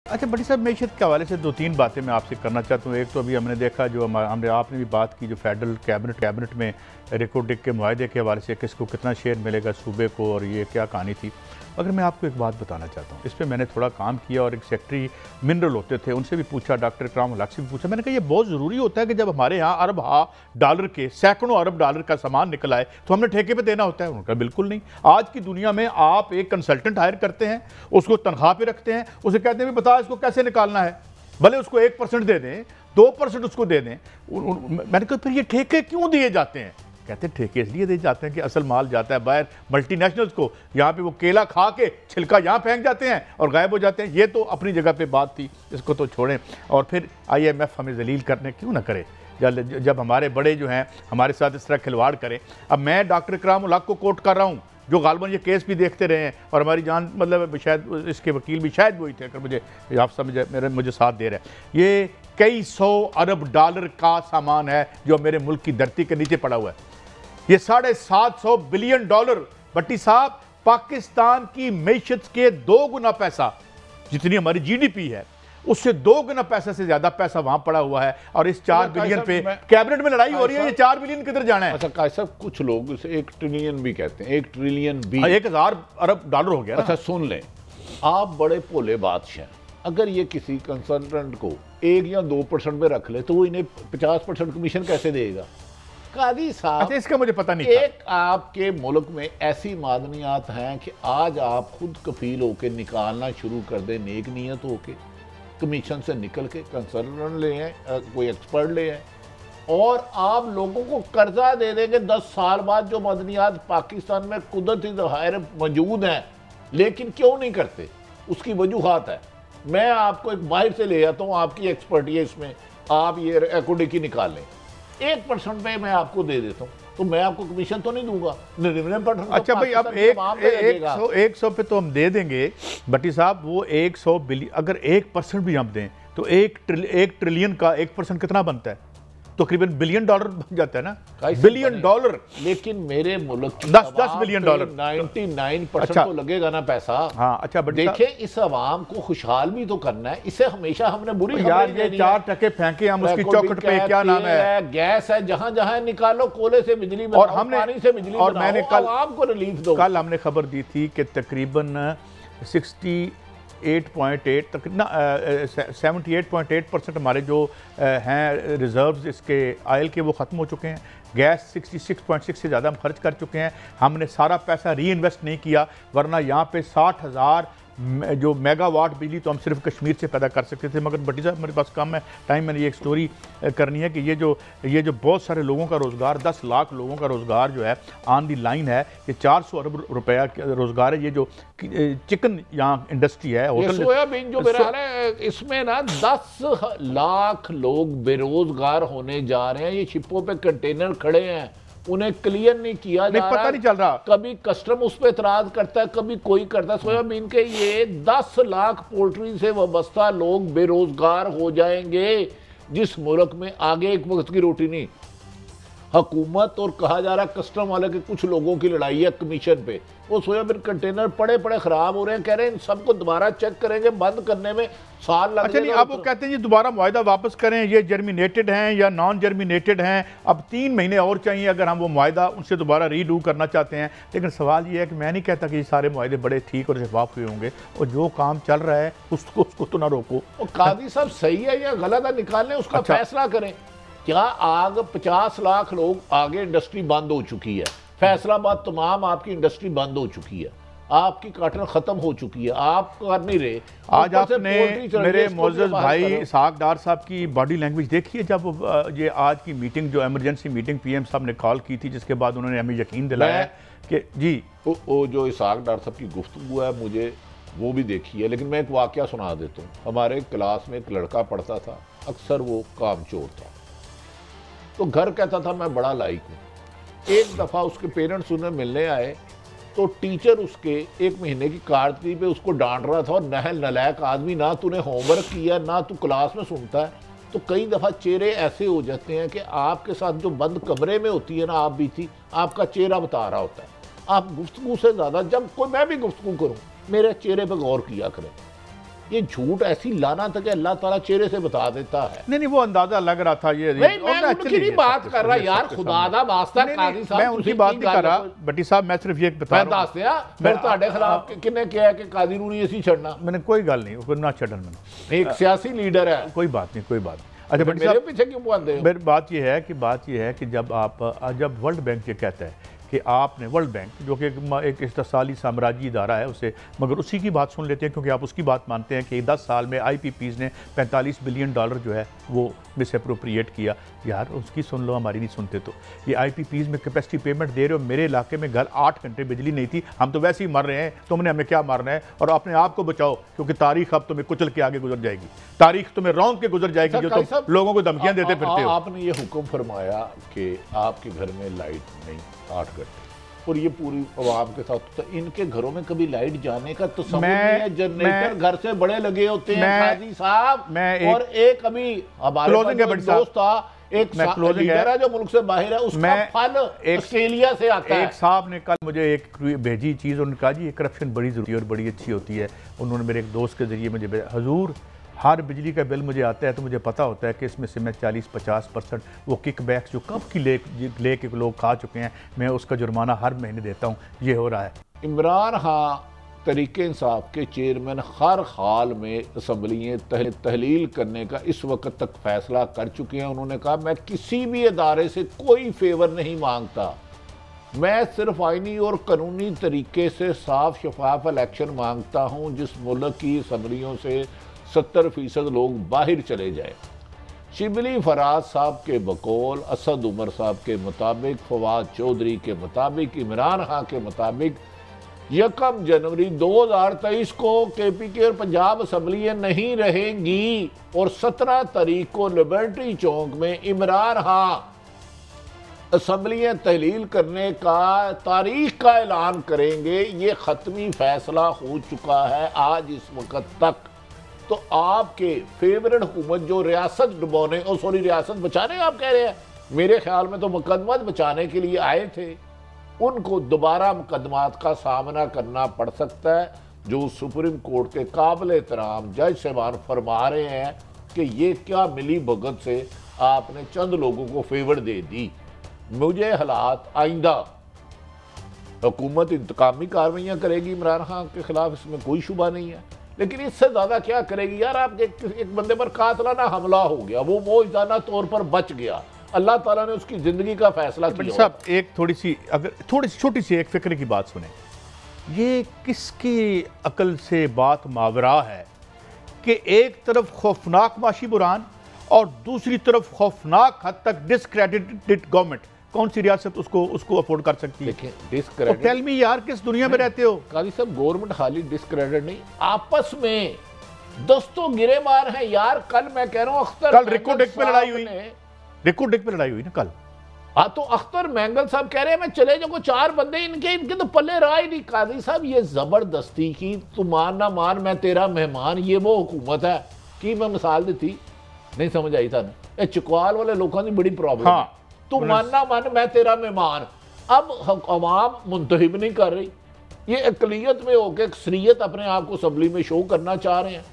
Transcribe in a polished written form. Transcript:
अच्छा बड़ी साहब, मैशत के हवाले से दो तीन बातें मैं आपसे करना चाहता हूँ। एक तो अभी हमने देखा जो हमने आपने भी बात की जो फेडरल कैबिनेट में रिकॉर्डिंग के मुआहदे के हवाले से किसको कितना शेयर मिलेगा सूबे को, और ये क्या कहानी थी। मगर मैं आपको एक बात बताना चाहता हूँ, इस पर मैंने थोड़ा काम किया और एक सेक्रेटरी मिनरल होते थे उनसे भी पूछा, डॉक्टर इकराम उल हक से भी पूछा। मैंने कहा ये बहुत ज़रूरी होता है कि जब हमारे यहाँ अरब डॉलर के सैकड़ों अरब डॉलर का सामान निकल आए तो हमने ठेके पे देना होता है। उनका बिल्कुल नहीं। आज की दुनिया में आप एक कंसल्टेंट हायर करते हैं, उसको तनख्वाह पे रखते हैं, उसे कहते हैं बता इसको कैसे निकालना है, भले उसको 1% दे दें, 2% उसको दे दें। मैंने कहा फिर ये ठेके क्यों दिए जाते हैं? कहते हैं ठेके इसलिए दिए जाते हैं कि असल माल जाता है बाहर मल्टीनेशनल्स को, यहाँ पे वो केला खा के छिलका यहाँ फेंक जाते हैं और गायब हो जाते हैं। ये तो अपनी जगह पे बात थी, इसको तो छोड़ें। और फिर IMF हमें जलील करने क्यों ना करे जब हमारे बड़े जो हैं हमारे साथ इस तरह खिलवाड़ करें। अब मैं डॉक्टर इकराम उल हक को कोट कर रहा हूँ जो गालबन ये केस भी देखते रहे हैं और हमारी जान मतलब शायद इसके वकील भी शायद वही थे, अगर मुझे आप समझे मुझे साथ दे रहे हैं। ये कई 100 अरब डॉलर का सामान है जो मेरे मुल्क की धरती के नीचे पड़ा हुआ है। ये 750 बिलियन डॉलर भट्टी साहब पाकिस्तान की मैशत के 2 गुना पैसा, जितनी हमारी GDP है उससे 2 गुना पैसा से ज्यादा पैसा वहां पड़ा हुआ है। और इस 4 बिलियन पे कैबिनेट में लड़ाई हो रही है, ये 4 बिलियन किधर जाना है? अच्छा कायद साहब, कुछ लोग इसे 1 ट्रिलियन भी कहते हैं, 1 ट्रिलियन भी 1000 अरब डॉलर हो गया। अच्छा सुन लें, आप बड़े भोले बादशाह, अगर ये किसी कंसल्टेंट को 1 या 2% में रख ले तो वो इन्हें 50% कमीशन कैसे देगा? कादी साहब, अच्छा इसका मुझे पता नहीं एक आपके मुल्क में ऐसी मादनियात हैं कि आज आप खुद कफील होके निकालना शुरू कर दें, नेक नीयत होके कमीशन से निकल के कंसल्टेंट ले आए, कोई एक्सपर्ट ले आए और आप लोगों को कर्जा दे देंगे 10 साल बाद। जो मदनियात पाकिस्तान में कुदरती ज़खायर मौजूद हैं, लेकिन क्यों नहीं करते, उसकी वजूहात है। मैं आपको एक बाहर से ले आता हूँ, आपकी एक्सपर्टी है इसमें, आप ये एक्विटी निकाल लें, 1% पे मैं आपको दे देता हूँ, तो मैं आपको कमीशन तो नहीं दूंगा। 99%। अच्छा भाई, अब 100 पे तो हम दे देंगे भट्टी साहब, वो 100 बिलियन अगर 1% भी हम दें तो 1 ट्रिलियन का 1% कितना बनता है? तकरीबन बिलियन डॉलर बन जाता है ना, बिलियन डॉलर। लेकिन मेरे मुल्क 10 बिलियन डॉलर 99% अच्छा, तो लगेगा ना पैसा। हाँ अच्छा देखें, इस अवाम को खुशहाल भी तो करना है, इसे हमेशा हमने बुरी यार ये 4 फेंके हम उसकी चौखट पे, क्या नाम है, गैस है, जहाँ जहाँ निकालो, कोयले से बिजली बनाओ, और हमने पानी से बिजली और मैंने कल आवाम को रिलीफ दो। कल हमने खबर दी थी कि तकरीबन 78.8% हमारे जो हैं रिजर्व्स इसके आयल के वो ख़त्म हो चुके हैं। गैस 66.6 से ज़्यादा हम खर्च कर चुके हैं। हमने सारा पैसा री इन्वेस्ट नहीं किया, वरना यहाँ पे 60,000 जो मेगावाट बिजली तो हम सिर्फ कश्मीर से पैदा कर सकते थे। मगर भट्टी साहब मेरे पास कम है टाइम, मैंने ये एक स्टोरी करनी है कि ये जो बहुत सारे लोगों का रोज़गार, 10 लाख लोगों का रोज़गार जो है ऑन दी लाइन है। ये 400 अरब रुपया रोज़गार है। ये जो चिकन यहाँ इंडस्ट्री है, होटल सोयाबीन जो मेरा है, इसमें ना 10 लाख लोग बेरोजगार होने जा रहे हैं। ये शिपों पे कंटेनर खड़े हैं, उन्हें क्लियर नहीं किया जा रहा, पता नहीं चल रहा। कभी कस्टम उस पर एतराज करता है, कभी कोई करता है। सोयाबीन के ये 10 लाख पोल्ट्री से वाबस्ता लोग बेरोजगार हो जाएंगे, जिस मुल्क में आगे एक वक्त की रोटी नहीं। हुकूमत और कहा जा रहा है कस्टम वाले के कुछ लोगों की लड़ाई है कमीशन पे। वो सोयाबीन कंटेनर पड़े खराब हो रहे हैं, कह रहे हैं इन सबको दोबारा चेक करेंगे, बंद करने में साल लग अच्छा नहीं, अब वो कहते हैं जी दोबारा मुआहदा वापस करें, ये जर्मिनेटेड हैं या नॉन जर्मिनेटेड हैं, अब 3 महीने और चाहिए अगर हम वो मुआहदा उनसे दोबारा रीडू करना चाहते हैं। लेकिन सवाल ये है कि मैं नहीं कहता कि ये सारे मुआहदे बड़े ठीक और शफाफ हुए होंगे, और जो काम चल रहा है उसको तो ना रोको। कादी साहब सही है या गलत है, निकालने उसका फैसला करें। क्या आग 50 लाख लोग आगे इंडस्ट्री बंद हो चुकी है, फैसलाबाद तमाम आपकी इंडस्ट्री बंद हो चुकी है, आपकी काटन खत्म हो चुकी है, आप कर नहीं रहे। आज आपने मेरे मोअज़्ज़ज़ भाई इसहाक डार साहब की बॉडी लैंग्वेज देखी है जब ये आज की मीटिंग जो इमरजेंसी मीटिंग PM साहब ने कॉल की थी, जिसके बाद उन्होंने हमें यकीन दिलाया कि जी वो जो इसहाक डार साहब की गुफ्तगू है, मुझे वो भी देखी है। लेकिन मैं एक वाकया सुना देता हूँ। हमारे क्लास में एक लड़का पढ़ता था, अक्सर वो कामचोर था, तो घर कहता था मैं बड़ा लाइक हूँ। एक दफ़ा उसके पेरेंट्स उन्हें मिलने आए तो टीचर उसके 1 महीने की कार्रवाई पे उसको डांट रहा था, और नलायक आदमी, ना तूने होमवर्क किया ना तू क्लास में सुनता है। तो कई दफ़ा चेहरे ऐसे हो जाते हैं कि आपके साथ जो बंद कमरे में होती है ना, आप भी थी, आपका चेहरा बता रहा होता है। आप गुफ्तगू से ज़्यादा, जब कोई मैं भी गुफ्तगू करूँ, मेरे चेहरे पर गौर किया करें। ये झूठ ऐसी लाना तक अल्लाह ताला चेहरे से बता देता है। नहीं वो अंदाजा लग रहा था ये। नहीं मैं उनकी नहीं बात कर रहा यार, खुदा दा वास्ता काजी साहब, मैं उनकी बात नहीं कर रहा भट्टी साहब, मैं सिर्फ ये बता रहा हूं। मैं दस दिया फिर ਤੁਹਾਡੇ खिलाफ किन्ने कहा कि काजी नूं नहीं असीं छड़ना। मैंने कोई गल नहीं ना छड़न, मैंने एक सियासी लीडर है, कोई बात नहीं, कोई बात नहीं। अच्छा भट्टी साहब पीछे क्यों पाते हो? मेरी बात ये है कि जब वर्ल्ड बैंक ये कहता है कि आपने, वर्ल्ड बैंक जो कि एक इस्तिसाली साम्राज्य इदारा है उसे, मगर उसी की बात सुन लेते हैं क्योंकि आप उसकी बात मानते हैं कि 10 साल में IPPs ने $45 बिलियन जो है वो मिसअप्रोप्रिएट किया। यार उसकी सुन लो, हमारी नहीं सुनते। तो ये IPPs में कैपेसिटी पेमेंट दे रहे हो, मेरे इलाके में घर 8 घंटे बिजली नहीं थी, हम तो वैसे ही मर रहे हैं, तुमने हमें क्या मारना है? और अपने आप को बचाओ क्योंकि तारीख अब तुम्हें कुचल के आगे गुजर जाएगी, तारीख तुम्हें रौंद के गुजर जाएगी जो तुम लोगों को धमकियां देते फिरते हो। आपने ये हुक्म फरमाया कि आपके घर में लाइट नहीं 8 घंटे, और ये पूरी आवाम के साथ, तो इनके घरों में कभी लाइट जाने का तो समझ नहीं है। जनरेटर घर से बड़े लगे होते हैं काजी साहब। और एक अभी हमारे दोस्त था, एक लीडर है जो मुल्क से बाहर है, उसका फल ऑस्ट्रेलिया से आता है। एक साहब ने कल मुझे एक भेजी चीज़, उन्होंने कहा जी ये करप्शन बड़ी जरूरी और बड़ी अच्छी होती है। उन्होंने मेरे एक दोस्त के जरिए मुझे भेजा, हजूर हर बिजली का बिल मुझे आता है तो मुझे पता होता है कि इसमें से मैं 40-50% वो किक बैक्स जो कब की ले के लोग खा चुके हैं, मैं उसका जुर्माना हर महीने देता हूँ। ये हो रहा है। इमरान खान तहरीक इंसाफ के चेयरमैन हर हाल में असम्बलियाँ तहलील करने का इस वक्त तक फैसला कर चुके हैं। उन्होंने कहा मैं किसी भी अदारे से कोई फेवर नहीं मांगता, मैं सिर्फ आइनी और कानूनी तरीके से साफ शफाफ इलेक्शन मांगता हूँ जिस मुल्क की असम्बलियों से 70% लोग बाहर चले जाए। शिबली फराज साहब के बकौल, असद उमर साहब के मुताबिक, फवाद चौधरी के मुताबिक, इमरान खान के मुताबिक 1 जनवरी 2023 को KPK और पंजाब असम्बलियाँ नहीं रहेंगी और 17 तारीख को लिबर्टी चौक में इमरान खान असम्बलियाँ तहलील करने का तारीख का ऐलान करेंगे। ये ख़त्मी फैसला हो चुका है आज इस वक्त तक। तो आपके फेवरेट हुकूमत जो रियासत डुबोने और सॉरी रियासत बचाने आप कह रहे हैं, मेरे ख्याल में तो मुकदमात बचाने के लिए आए थे, उनको दोबारा मुकदमात का सामना करना पड़ सकता है। जो सुप्रीम कोर्ट के काबिल एहतराम जज साहबान फरमा रहे हैं कि ये क्या मिली भगत से आपने चंद लोगों को फेवर दे दी। मुझे हालात आइंदा हुकूमत इंतकामी कार्रवाइयाँ करेगी इमरान खान के खिलाफ, इसमें कोई शुबा नहीं है, लेकिन इससे ज़्यादा क्या करेगी यार। आपके एक बंदे पर कातलाना हमला हो गया, वो मौजदाना तौर पर बच गया, अल्लाह ताला ने उसकी ज़िंदगी का फैसला किया। साहब एक थोड़ी सी छोटी सी एक फिक्र की बात सुने, ये किसकी अकल से बात मावरा है कि एक तरफ खौफनाक माशी बुरान और दूसरी तरफ खौफनाक हद तक डिसक्रेडिटेड गवर्नमेंट, कौन सी रियासत उसको अफोर्ड कर सकती है? डिसक्रेडिट टेल मी यार, किस दुनिया में रहते हो? काजी साहब गवर्नमेंट खाली डिसक्रेडिट नहीं, आपस में दोस्तों गिरेबार हैं यार। कल मैं कह रहा हूँ अख्तर, कल रिकॉर्ड पे लड़ाई हुई, रिकॉर्ड पे लड़ाई हुई ना कल। हाँ तो अख्तर मैंगल साहब कह रहे हैं मैं चले जाऊँ, 4 बंदे इनके तो पल्ले रहा ही नहीं। काजी साहब ये जबरदस्ती की, तू मान ना मान मैं तेरा मेहमान, ये वो हुकूमत है कि मैं मिसाल दी थी, नहीं समझ आई था ना। ये चकवाल वाले लोगों की बड़ी प्रॉब्लम है, तू मानना मान मैं तेरा मेहमान। अब अवाम मुंतहिब नहीं कर रही, ये अकलियत में होकर अक्सरियत अपने आप को असम्बली में शो करना चाह रहे हैं।